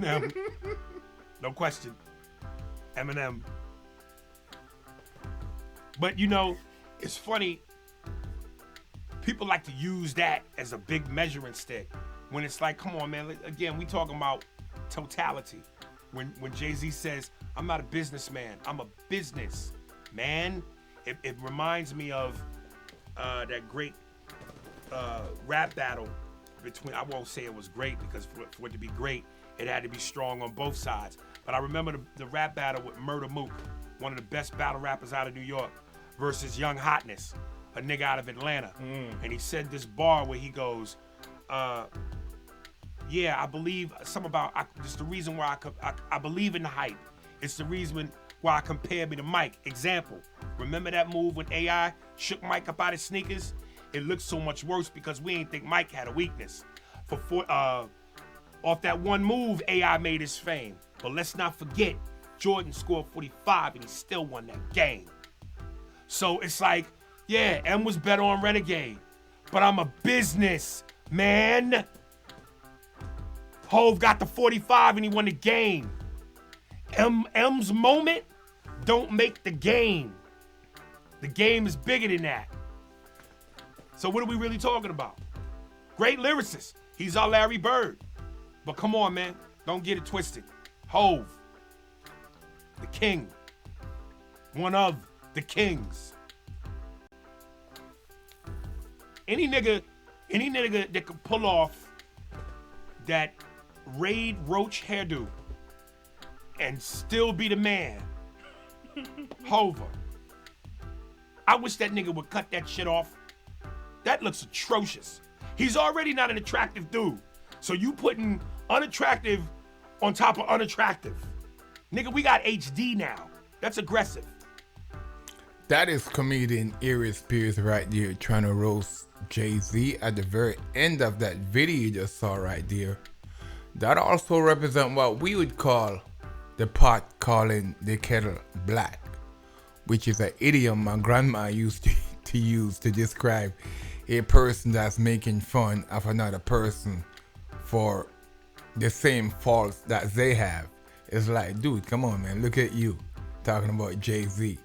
Eminem. No question. Eminem. But you know, it's funny. People like to use that as a big measuring stick when it's like, come on, man. Again, we talking about totality. When Jay-Z says, I'm not a businessman, I'm a business man, it reminds me of that great rap battle between, I won't say it was great because for it to be great, it had to be strong on both sides. But I remember the rap battle with Murder Mook, one of the best battle rappers out of New York, versus Young Hotness, a nigga out of Atlanta. And he said this bar where he goes, yeah, I believe some about, it's the reason why I believe in the hype. It's the reason why I compare me to Mike. Example, remember that move when AI shook Mike up out his sneakers? It looked so much worse because we ain't think Mike had a weakness. Off that one move, AI made his fame. But let's not forget, Jordan scored 45 and he still won that game. So it's like, yeah, M was better on Renegade, but I'm a business man. Hove got the 45 and he won the game. M's moment don't make the game. The game is bigger than that. So what are we really talking about? Great lyricist. He's our Larry Bird. But come on, man. Don't get it twisted. Hove, the king. One of the kings. Any nigga that could pull off that Raid Roach hairdo and still be the man. Hova. I wish that nigga would cut that shit off. That looks atrocious. He's already not an attractive dude. So you putting unattractive on top of unattractive. Nigga, we got HD now. That's aggressive. That is comedian Aries Spears right there trying to roast Jay-Z at the very end of that video you just saw right there. That also represents what we would call the pot calling the kettle black, which is an idiom my grandma used to use to describe a person that's making fun of another person for the same faults that they have. It's like, dude, come on, man, look at you talking about Jay-Z.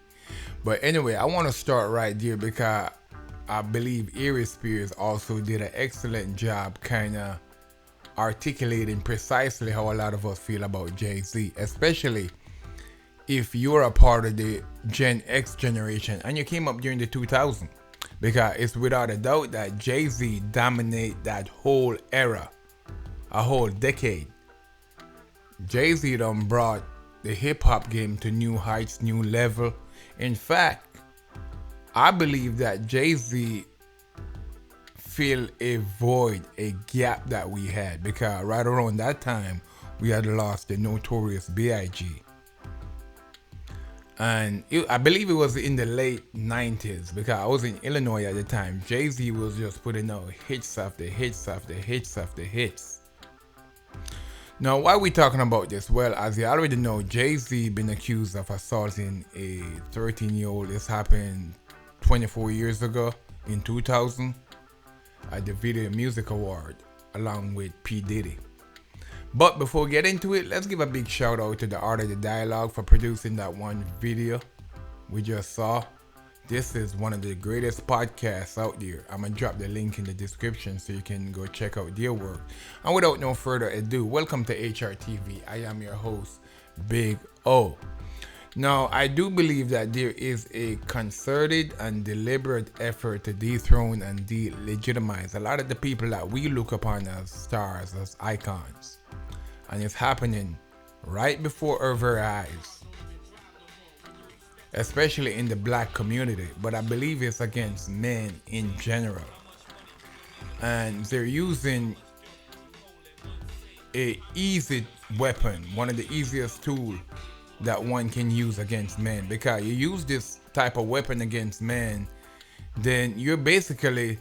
But anyway, I want to start right there because I believe Aries Spears also did an excellent job kind of articulating precisely how a lot of us feel about Jay-Z, especially if you're a part of the Gen X generation and you came up during the 2000s, because it's without a doubt that Jay-Z dominated that whole era, a whole decade. Jay-Z done brought the hip-hop game to new heights, new level. In fact, I believe that Jay-Z fill a void, a gap that we had, because right around that time we had lost the notorious B.I.G. And I believe it was in the late 90s, because I was in Illinois at the time. Jay-Z was just putting out hits after hits after hits after hits. Now, why are we talking about this? Well, as you already know, Jay-Z been accused of assaulting a 13-year-old. This happened 24 years ago in 2000 at the Video Music Award along with P. Diddy. But before we get into it, let's give a big shout out to the Art of the Dialogue for producing that one video we just saw. This is one of the greatest podcasts out there. I'm going to drop the link in the description so you can go check out their work. And without no further ado, welcome to HRTV. I am your host, Big O. Now, I do believe that there is a concerted and deliberate effort to dethrone and delegitimize a lot of the people that we look upon as stars, as icons. And it's happening right before our very eyes, especially in the black community, but I believe it's against men in general. And they're using a easy weapon, one of the easiest tools that one can use against men, because you use this type of weapon against men, then you're basically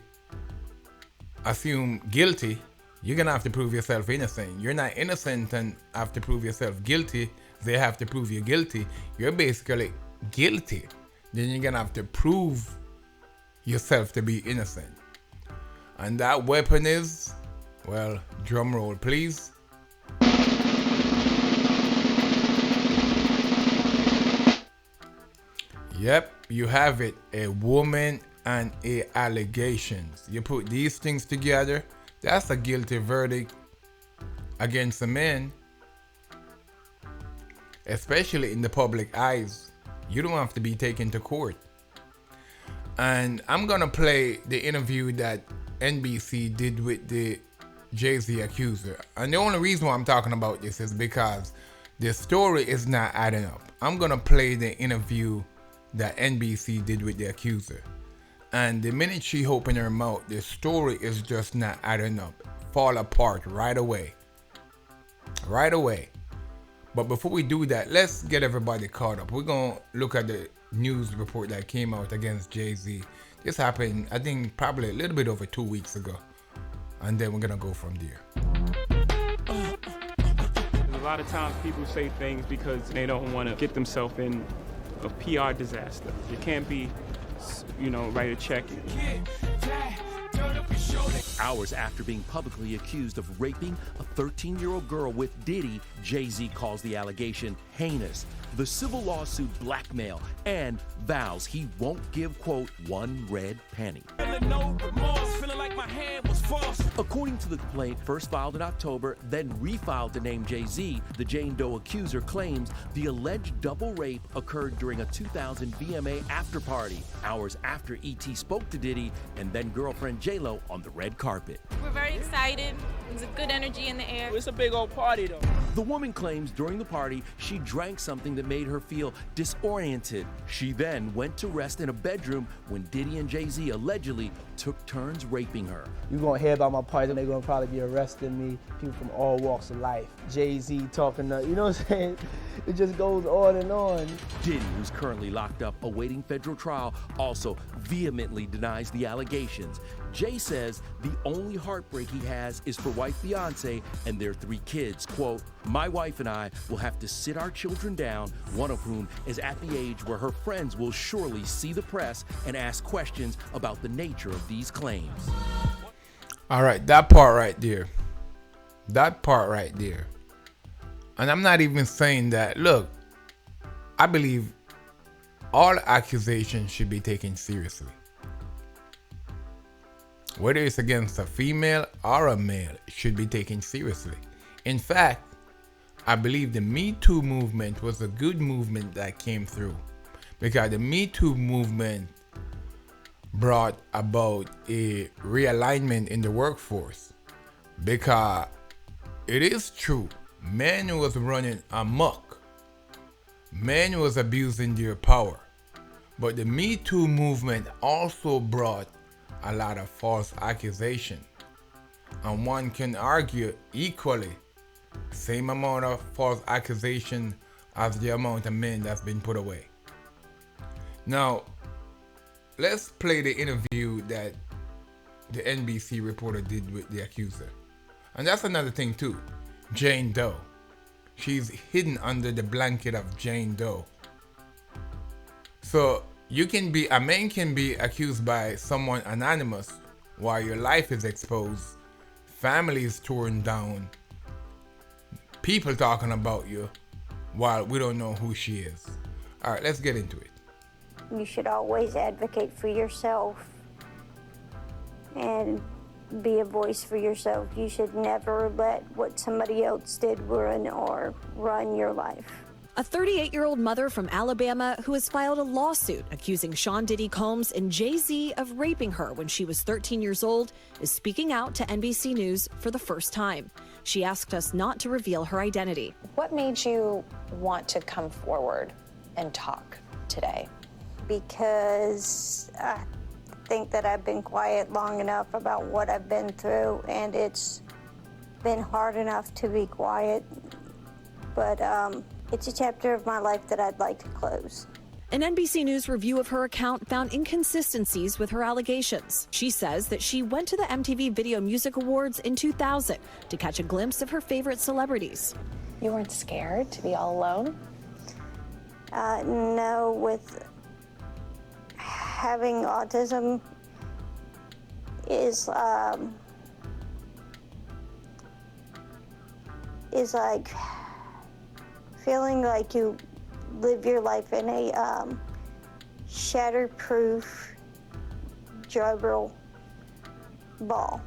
assumed guilty. You're gonna have to prove yourself innocent. You're not innocent and have to prove yourself guilty. They have to prove you guilty. You're basically guilty. Then you're gonna have to prove yourself to be innocent. And that weapon is, well, drum roll please. Yep, you have it. A woman and a allegations. You put these things together, that's a guilty verdict against a man, especially in the public eyes. You don't have to be taken to court. And I'm gonna play the interview that NBC did with the Jay-Z accuser. And the only reason why I'm talking about this is because the story is not adding up. I'm gonna play the interview that NBC did with the accuser. And the minute she opened her mouth, the story is just not adding up. Fall apart right away. Right away. But before we do that, let's get everybody caught up. We're gonna look at the news report that came out against Jay-Z. This happened, I think, probably a little bit over 2 weeks ago. And then we're gonna go from there. A lot of times people say things because they don't want to get themselves in a PR disaster. You can't be, write a check. Hours after being publicly accused of raping a 13-year-old girl with Diddy, Jay-Z calls the allegation heinous. The civil lawsuit blackmail and vows he won't give, quote, one red penny. According to the complaint, first filed in October, then refiled to name Jay-Z, the Jane Doe accuser claims the alleged double rape occurred during a 2000 VMA after party, hours after E.T. spoke to Diddy and then girlfriend J-Lo on the red carpet. We're very excited. There's a good energy in the air. It's a big old party, though. The woman claims during the party she drank something that made her feel disoriented. She then went to rest in a bedroom when Diddy and Jay-Z allegedly took turns raping her. You're gonna hear about my party, and they're gonna probably be arresting me. People from all walks of life. Jay-Z talking to, you know what I'm saying? It just goes on and on. Diddy, who's currently locked up awaiting federal trial, also vehemently denies the allegations. Jay says the only heartbreak he has is for wife Beyonce and their 3 kids. Quote, my wife and I will have to sit our children down, one of whom is at the age where her friends will surely see the press and ask questions about the nature of these claims. All right, that part right there. That part right there. And I'm not even saying that. Look, I believe all accusations should be taken seriously. Whether it's against a female or a male, it should be taken seriously. In fact, I believe the Me Too movement was a good movement that came through, because the Me Too movement brought about a realignment in the workforce. Because it is true, men was running amok, men was abusing their power, but the Me Too movement also brought a lot of false accusation, and one can argue equally same amount of false accusation as the amount of men that's been put away. Now let's play the interview that the NBC reporter did with the accuser. And that's another thing too. Jane Doe, she's hidden under the blanket of Jane Doe. So a man can be accused by someone anonymous while your life is exposed, families torn down, people talking about you while we don't know who she is. All right, let's get into it. You should always advocate for yourself and be a voice for yourself. You should never let what somebody else did run your life. A 38-year-old mother from Alabama who has filed a lawsuit accusing Sean Diddy Combs and Jay-Z of raping her when she was 13 years old is speaking out to NBC News for the first time. She asked us not to reveal her identity. What made you want to come forward and talk today? Because I think that I've been quiet long enough about what I've been through, and it's been hard enough to be quiet, but it's a chapter of my life that I'd like to close. An NBC News review of her account found inconsistencies with her allegations. She says that she went to the MTV Video Music Awards in 2000 to catch a glimpse of her favorite celebrities. You weren't scared to be all alone? No, with having autism is like feeling like you live your life in shatterproof Gerbil ball.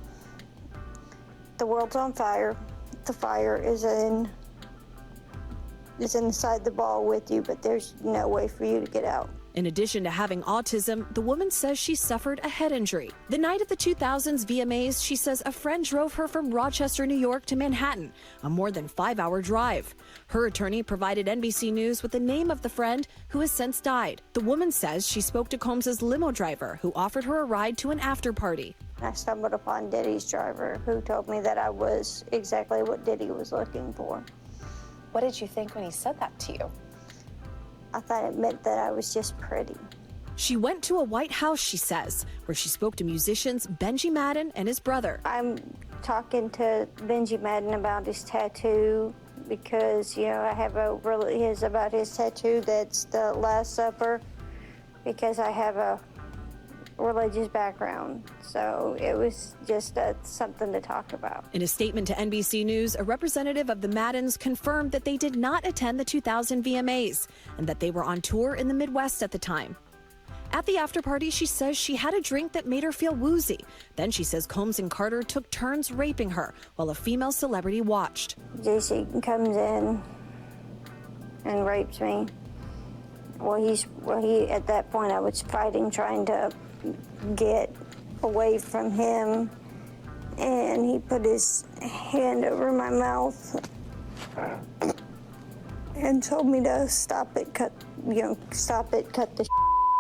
The world's on fire. The fire is inside the ball with you, but there's no way for you to get out. In addition to having autism, the woman says she suffered a head injury. The night of the 2000s VMAs, she says a friend drove her from Rochester, New York to Manhattan, a more than 5-hour drive. Her attorney provided NBC News with the name of the friend who has since died. The woman says she spoke to Combs's limo driver, who offered her a ride to an after party. I stumbled upon Diddy's driver, who told me that I was exactly what Diddy was looking for. What did you think when he said that to you? I thought it meant that I was just pretty. She went to a White House, she says, where she spoke to musicians Benji Madden and his brother. I'm talking to Benji Madden about his tattoo because, I have about his tattoo that's the Last Supper, because I have a religious background. So it was just something to talk about. In a statement to NBC News, a representative of the Maddens confirmed that they did not attend the 2000 VMAs and that they were on tour in the Midwest at the time. At the after party, she says she had a drink that made her feel woozy. Then she says Combs and Carter took turns raping her while a female celebrity watched. JC comes in and rapes me. He at that point I was fighting, trying to get away from him, and he put his hand over my mouth and told me to stop it, cut the.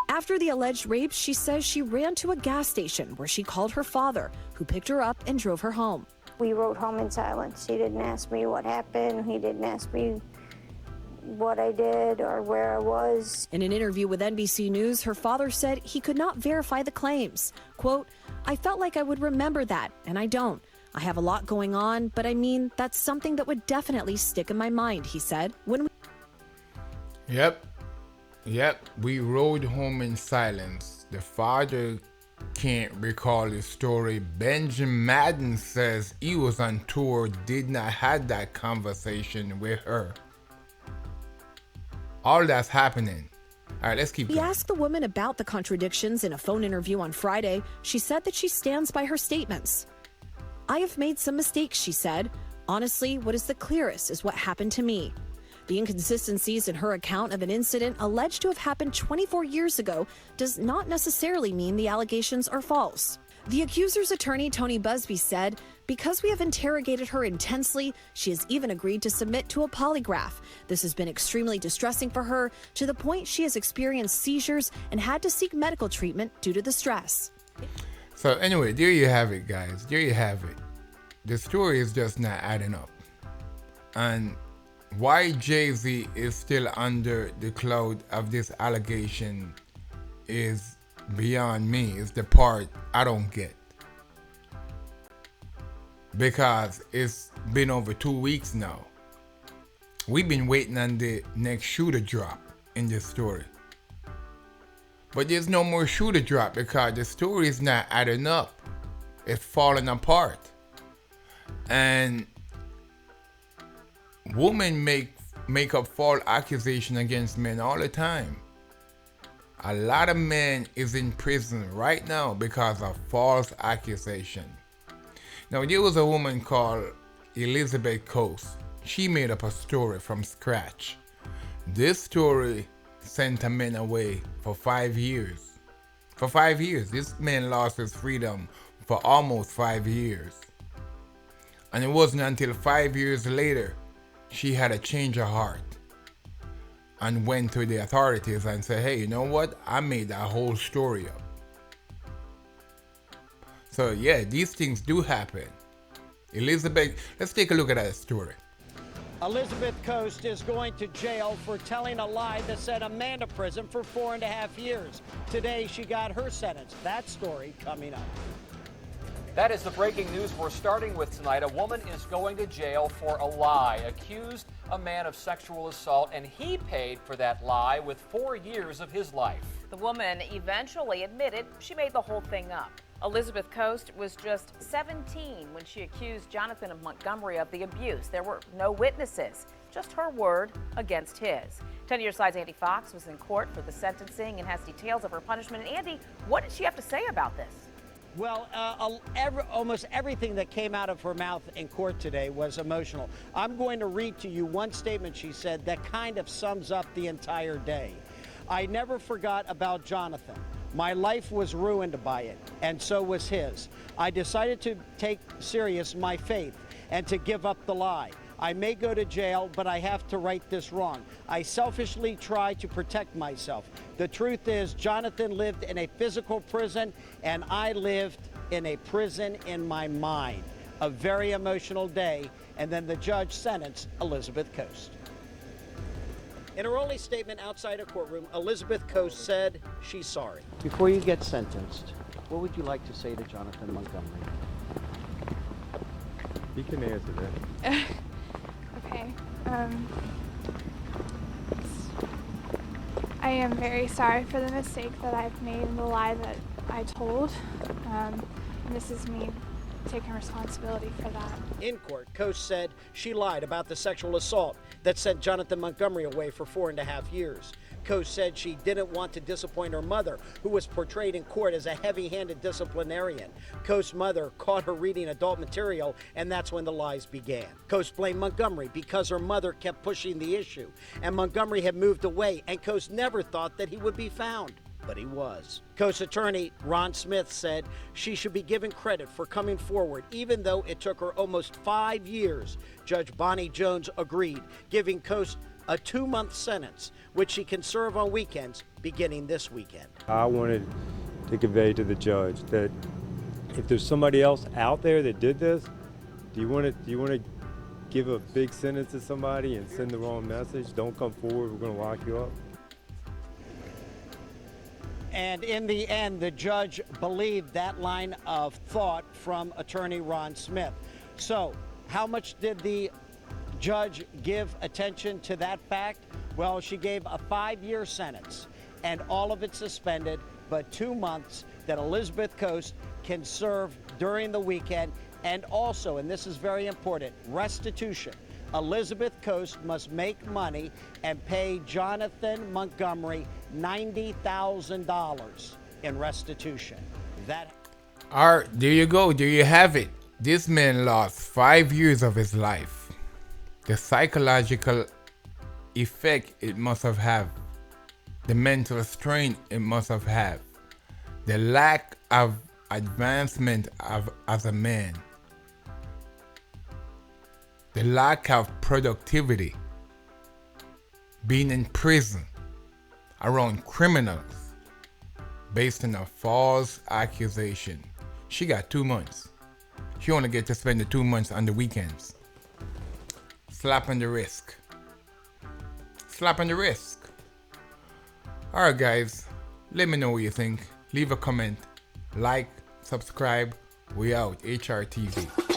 After the alleged rape, she says she ran to a gas station where she called her father, who picked her up and drove her home. We rode home in silence. He didn't ask me what happened. He didn't ask me what I did or where I was. In an interview with NBC News, her father said he could not verify the claims. Quote, "I felt like I would remember that, and I don't. I have a lot going on, but I mean, that's something that would definitely stick in my mind," he said. Yep, we rode home in silence. The father can't recall his story. Benji Madden says he was on tour, did not have that conversation with her. All that's happening. All right, let's keep going. He asked the woman about the contradictions in a phone interview on Friday. She said that she stands by her statements. "I have made some mistakes," she said. "Honestly, what is the clearest is what happened to me." The inconsistencies in her account of an incident alleged to have happened 24 years ago does not necessarily mean the allegations are false. The accuser's attorney, Tony Busby, said, "Because we have interrogated her intensely, she has even agreed to submit to a polygraph. This has been extremely distressing for her, to the point she has experienced seizures and had to seek medical treatment due to the stress." So anyway, there you have it, guys. There you have it. The story is just not adding up. And why Jay-Z is still under the cloud of this allegation is beyond me. Is the part I don't get. Because it's been over 2 weeks now. We've been waiting on the next shoe to drop in this story. But there's no more shoe to drop because the story is not adding up. It's falling apart. And women make up false accusation against men all the time. A lot of men is in prison right now because of false accusation. Now there was a woman called Elizabeth Coast. She made up a story from scratch. This story sent a man away for 5 years. For 5 years. This man lost his freedom for almost 5 years. And it wasn't until 5 years later she had a change of heart and went to the authorities and said, "Hey, you know what? I made that whole story up." So yeah, these things do happen. Elizabeth, let's take a look at that story. Elizabeth Coast is going to jail for telling a lie that sent a man to prison for 4.5 years. Today, she got her sentence. That story coming up. That is the breaking news we're starting with tonight. A woman is going to jail for a lie, accused a man of sexual assault, and he paid for that lie with 4 years of his life. The woman eventually admitted she made the whole thing up. Elizabeth Coast was just 17 when she accused Jonathan of Montgomery of the abuse. There were no witnesses, just her word against his. 10 Year Side's Andy Fox was in court for the sentencing and has details of her punishment. And Andy, what did she have to say about this? Well, almost everything that came out of her mouth in court today was emotional. I'm going to read to you one statement she said that kind of sums up the entire day. I never forgot about Jonathan. My life was ruined by it, and so was his. I decided to take serious my faith and to give up the lie. I may go to jail, but I have to right this wrong. I selfishly try to protect myself. The truth is, Jonathan lived in a physical prison, and I lived in a prison in my mind. A very emotional day, and then the judge sentenced Elizabeth Coast. In her only statement outside a courtroom, Elizabeth Coast said she's sorry. Before you get sentenced, what would you like to say to Jonathan Montgomery? You can answer that. Okay. I am very sorry for the mistake that I've made and the lie that I told. And this is me taking responsibility for that. In court, Coast said she lied about the sexual assault that sent Jonathan Montgomery away for 4.5 years. Coast said she didn't want to disappoint her mother, who was portrayed in court as a heavy-handed disciplinarian. Coast's mother caught her reading adult material, and that's when the lies began. Coast blamed Montgomery because her mother kept pushing the issue, and Montgomery had moved away, and Coast never thought that he would be found. But he was. Coast attorney Ron Smith said she should be given credit for coming forward, even though it took her almost 5 years. Judge Bonnie Jones agreed, giving Coast a 2-month sentence, which she can serve on weekends beginning this weekend. I wanted to convey to the judge that if there's somebody else out there that did this, do you want to give a big sentence to somebody and send the wrong message? Don't come forward, we're going to lock you up. And in the end, the judge believed that line of thought from attorney Ron Smith. So, how much did the judge give attention to that fact? Well, she gave a 5-year sentence, and all of it suspended, but 2 months that Elizabeth Coast can serve during the weekend. And also, and this is very important, restitution. Elizabeth Coast must make money and pay Jonathan Montgomery $90,000 in restitution. All right, there you go. There you have it. This man lost 5 years of his life. The psychological effect it must have had, the mental strain it must have had, the lack of advancement as a man, the lack of productivity, being in prison around criminals based on a false accusation. She got 2 months. She only get to spend the 2 months on the weekends. Slap on the wrist. Slap on the wrist. Alright guys, let me know what you think. Leave a comment, like, subscribe. We out. HRTV.